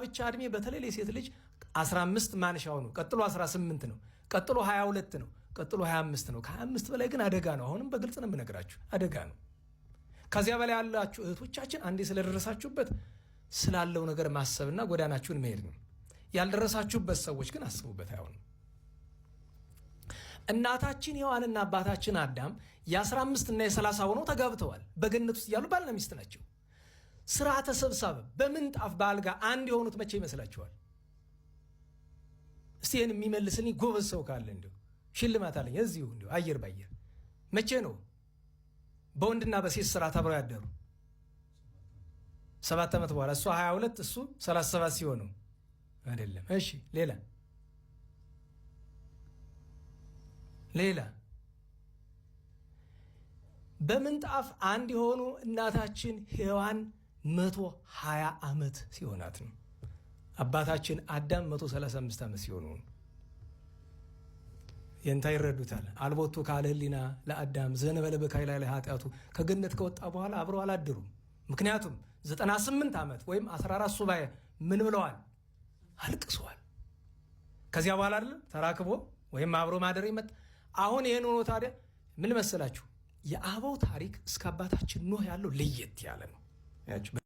የጋብቻ እድሜ በተለይ ለሴት ልጅ 15 ማንሻው ነው። ቀጥሎ 18 ነው። ቀጥሎ 22 ነው። ቀጥሎ 25 ነው። ከ25 በላይ ግን አደጋ ነው። አሁንም በግልጽ ነው የምነግራችሁ፣ አደጋ ነው። ከዚያ በላይ ያላችሁ እህቶቻችን አንዴ ስለደረሳችሁበት ስላለው ነገር ማሰብና ጎዳናችሁን መሄድ ነው። ያልደረሳችሁበት ሰዎች ግን አስቡበት። አይሆንም። እናታችን ሔዋንና አባታችን አዳም የ15 እና የ30 ሆነው ተጋብተዋል። በገነት ውስጥ ያሉ ባልና ሚስት ናቸው። ስርዓተ ሰብሳብ በምንጣፍ በአልጋ አንድ የሆኑት መቼ ይመስላችኋል? እስቲ ይህን የሚመልስልኝ ጎበዝ ሰው ካለ እንዲሁ ሽልማት አለኝ። እዚሁ እንዲሁ አየር ባየር መቼ ነው በወንድና በሴት ስርዓት አብረው ያደሩ? 7 ዓመት በኋላ እሷ 22 እሱ 37 ሲሆኑ አይደለም። እሺ ሌላ በምንጣፍ አንድ የሆኑ እናታችን ሔዋን 120 ዓመት ሲሆናት ነው። አባታችን አዳም 135 ዓመት ሲሆኑ የንታ ይረዱታል። አልቦቱ ካለ ህሊና ለአዳም ዘነበለ በካይላ ላይ ኃጢአቱ ከገነት ከወጣ በኋላ አብረው አላደሩም። ምክንያቱም 98 ዓመት ወይም 14 ሱባኤ ምን ብለዋል? አልቅሰዋል። ከዚያ በኋላ አይደለም ተራክቦ ወይም አብሮ ማደር ይመጣ። አሁን ይሄን ሆኖ ታዲያ ምን መሰላችሁ? የአበው ታሪክ እስከ አባታችን ኖህ ያለው ለየት ያለ ነው።